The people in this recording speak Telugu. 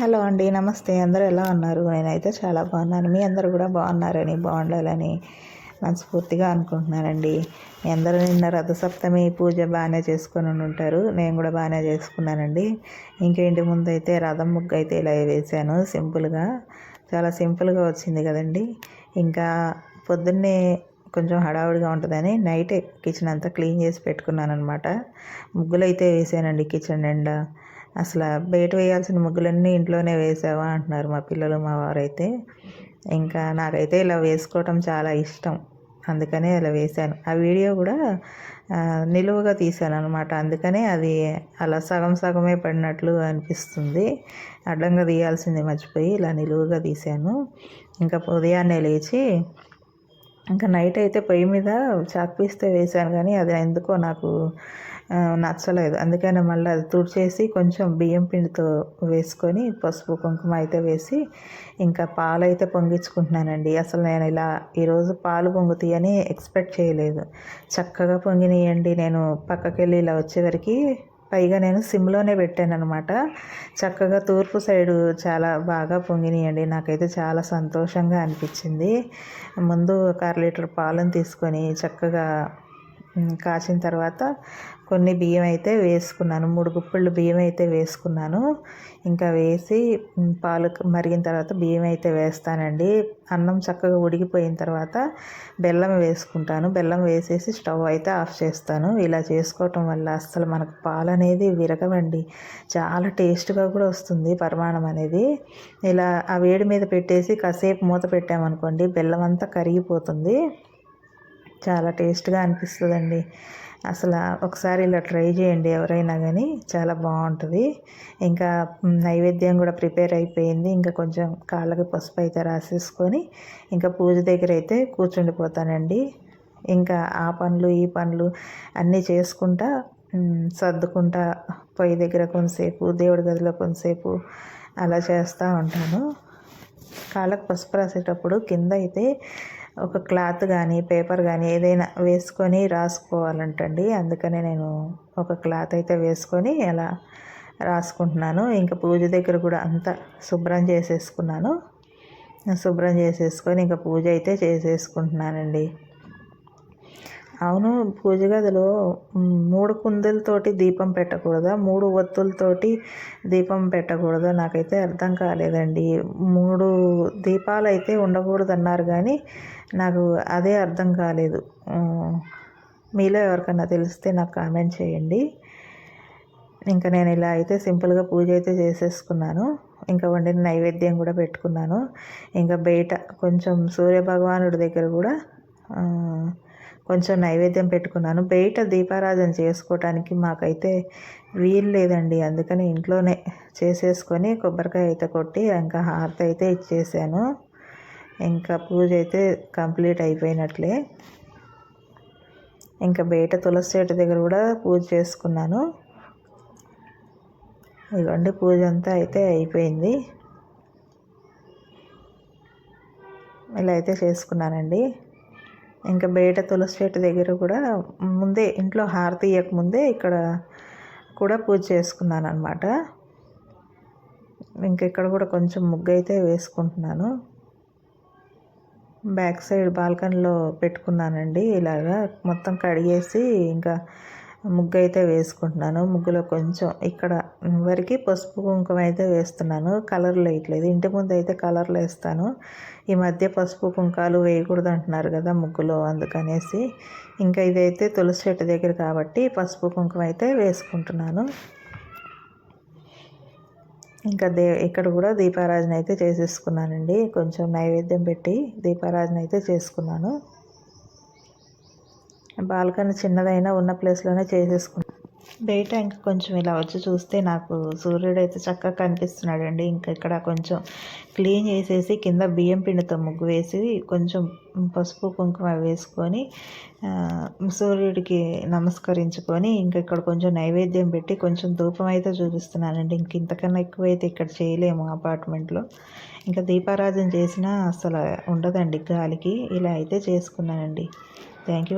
హలో అండి, నమస్తే. అందరూ ఎలా ఉన్నారు? నేనైతే చాలా బాగున్నాను. మీ అందరూ కూడా బాగున్నారని, బాగుండాలని మనస్ఫూర్తిగా అనుకుంటున్నానండి. మీ అందరూ నిన్న రథసప్తమి పూజ బాగానే చేసుకొని ఉంటారు. నేను కూడా బాగానే చేసుకున్నానండి. ఇంకేంటి, ముందైతే రథం ముగ్గు అయితే ఇలా వేసాను సింపుల్గా. చాలా సింపుల్గా వచ్చింది కదండి. ఇంకా పొద్దున్నే కొంచెం హడావుడిగా ఉంటుందని నైటే కిచెన్ అంతా క్లీన్ చేసి పెట్టుకున్నాను అనమాట. ముగ్గులు అయితే వేసానండి కిచెన్ నిండా. అసలు బయట వేయాల్సిన ముగ్గులన్నీ ఇంట్లోనే వేసావా అంటున్నారు మా పిల్లలు, మా వారైతే. ఇంకా నాకైతే ఇలా వేసుకోవటం చాలా ఇష్టం, అందుకనే ఇలా వేశాను. ఆ వీడియో కూడా నిలువుగా తీశాను అనమాట. అందుకనే అది అలా సగం సగమే పడినట్లు అనిపిస్తుంది. అడ్డంగా తీయాల్సింది మర్చిపోయి ఇలా నిలువుగా తీశాను. ఇంకా ఉదయాన్నే లేచి ఇంకా నైట్ అయితే పొయ్యి మీద చాక్ పీస్తో వేశాను, కానీ అది ఎందుకో నాకు నచ్చలేదు. అందుకని మళ్ళీ అది తుడిచేసి కొంచెం బియ్యం పిండితో వేసుకొని పసుపు కుంకుమ అయితే వేసి ఇంకా పాలు అయితే పొంగించుకుంటున్నానండి. అసలు నేను ఇలా ఈరోజు పాలు పొంగుతాయని ఎక్స్పెక్ట్ చేయలేదు. చక్కగా పొంగినాయండి. నేను పక్కకి వెళ్ళి ఇలా వచ్చేవరకు పైగా నేను సిమ్లోనే పెట్టాను అనమాట. చక్కగా తూర్పు సైడు చాలా బాగా పొంగినాయండి. నాకైతే చాలా సంతోషంగా అనిపించింది. ముందు ఒక 1/2 లీటర్ పాలను తీసుకొని చక్కగా కాచిన తర్వాత కొన్ని బియ్యం అయితే వేసుకున్నాను. 3 గుప్పిళ్ళు బియ్యం అయితే వేసుకున్నాను. ఇంకా వేసి పాలు మరిగిన తర్వాత బియ్యం అయితే వేస్తానండి. అన్నం చక్కగా ఉడికిపోయిన తర్వాత బెల్లం వేసుకుంటాను. బెల్లం వేసేసి స్టవ్ అయితే ఆఫ్ చేస్తాను. ఇలా చేసుకోవటం వల్ల అస్సలు మనకు పాలు అనేది విరగవండి. చాలా టేస్ట్గా కూడా వస్తుంది పరిమాణం అనేది. ఇలా ఆ వేడి మీద పెట్టేసి కాసేపు మూత పెట్టామనుకోండి, బెల్లం అంతా కరిగిపోతుంది. చాలా టేస్ట్గా అనిపిస్తుందండి. అసలు ఒకసారి ఇలా ట్రై చేయండి ఎవరైనా కానీ, చాలా బాగుంటుంది. ఇంకా నైవేద్యం కూడా ప్రిపేర్ అయిపోయింది. ఇంకా కొంచెం కాళ్ళకి పసుపు అయితే రాసేసుకొని ఇంకా పూజ దగ్గర అయితే కూర్చుండిపోతానండి. ఇంకా ఆ పనులు ఈ పనులు అన్నీ చేసుకుంటా సర్దుకుంటా పొయ్యి దగ్గర కొంతసేపు, దేవుడి గదిలో కొంతసేపు అలా చేస్తూ ఉంటాను. కాళ్ళకు పసుపు రాసేటప్పుడు కింద అయితే ఒక క్లాత్ కానీ పేపర్ కానీ ఏదైనా వేసుకొని రాసుకోవాలంటండి. అందుకనే నేను ఒక క్లాత్ అయితే వేసుకొని అలా రాసుకుంటున్నాను. ఇంకా పూజ దగ్గర కూడా అంతా శుభ్రం చేసేసుకున్నాను. శుభ్రం చేసేసుకొని ఇంకా పూజ అయితే చేసేసుకుంటున్నానండి. అవును, పూజ గదిలో 3 కుందులతోటి దీపం పెట్టకూడదా, 3 ఒత్తులతోటి దీపం పెట్టకూడదా? నాకైతే అర్థం కాలేదండి. 3 దీపాలు అయితే ఉండకూడదు అన్నారు, కానీ నాకు అదే అర్థం కాలేదు. మీలో ఎవరికన్నా తెలిస్తే నాకు కామెంట్ చేయండి. ఇంకా నేను ఇలా అయితే సింపుల్గా పూజ అయితే చేసేసుకున్నాను. ఇంకా వండిన నైవేద్యం కూడా పెట్టుకున్నాను. ఇంకా బయట కొంచెం సూర్యభగవానుడి దగ్గర కూడా కొంచెం నైవేద్యం పెట్టుకున్నాను. బయట దీపారాధన చేసుకోవటానికి మాకైతే వీలు లేదండి. అందుకని ఇంట్లోనే చేసేసుకొని కొబ్బరికాయ అయితే కొట్టి ఇంకా హారతి అయితే ఇచ్చేసాను. ఇంకా పూజ అయితే కంప్లీట్ అయిపోయినట్లే. ఇంకా బయట తులసి చెట్టు దగ్గర కూడా పూజ చేసుకున్నాను. ఇదిగోండి, పూజ అంతా అయితే అయిపోయింది. ఇలా అయితే చేసుకున్నానండి. ఇంకా బయట తులసి చెట్టు దగ్గర కూడా ముందే ఇంట్లో హారతి ఇవ్వకముందే ఇక్కడ కూడా పూజ చేసుకున్నాను అనమాట. ఇంకా ఇక్కడ కూడా కొంచెం ముగ్గు అయితే వేసుకుంటున్నాను. బ్యాక్ సైడ్ బాల్కనీలో పెట్టుకున్నానండి. ఇలాగా మొత్తం కడిగేసి ఇంకా ముగ్గు అయితే వేసుకుంటున్నాను. ముగ్గులో కొంచెం ఇక్కడ వరకు పసుపు కుంకుమ అయితే వేస్తున్నాను. కలర్లు వేయట్లేదు. ఇంటి ముందు అయితే కలర్లు వేస్తాను. ఈ మధ్య పసుపు కుంకాలు వేయకూడదు అంటున్నారు కదా ముగ్గులో, అందుకనేసి ఇంకా ఇదైతే తులసి చెట్టు దగ్గర కాబట్టి పసుపు కుంకుమ అయితే వేసుకుంటున్నాను. ఇంకా ఇక్కడ కూడా దీపారాధన అయితే చేసేసుకున్నానండి. కొంచెం నైవేద్యం పెట్టి దీపారాధన అయితే చేసుకున్నాను. బాల్కనీ చిన్నదైనా ఉన్న ప్లేస్లోనే చేసేసుకున్నాను. బయట ఇంకా కొంచెం ఇలా వచ్చి చూస్తే నాకు సూర్యుడు అయితే చక్కగా కనిపిస్తున్నాడండి. ఇంకా ఇక్కడ కొంచెం క్లీన్ చేసేసి కింద బియ్యం పిండితో ముగ్గు వేసి కొంచెం పసుపు కుంకుమ వేసుకొని సూర్యుడికి నమస్కరించుకొని ఇంకా ఇక్కడ కొంచెం నైవేద్యం పెట్టి కొంచెం ధూపం అయితే చూపిస్తున్నానండి. ఇంక ఇంతకన్నా ఎక్కువైతే ఇక్కడ చేయలేము అపార్ట్మెంట్లో. ఇంకా దీపారాధన చేసినా అసలు ఉండదండి గాలికి. ఇలా అయితే చేసుకున్నానండి. Thank you.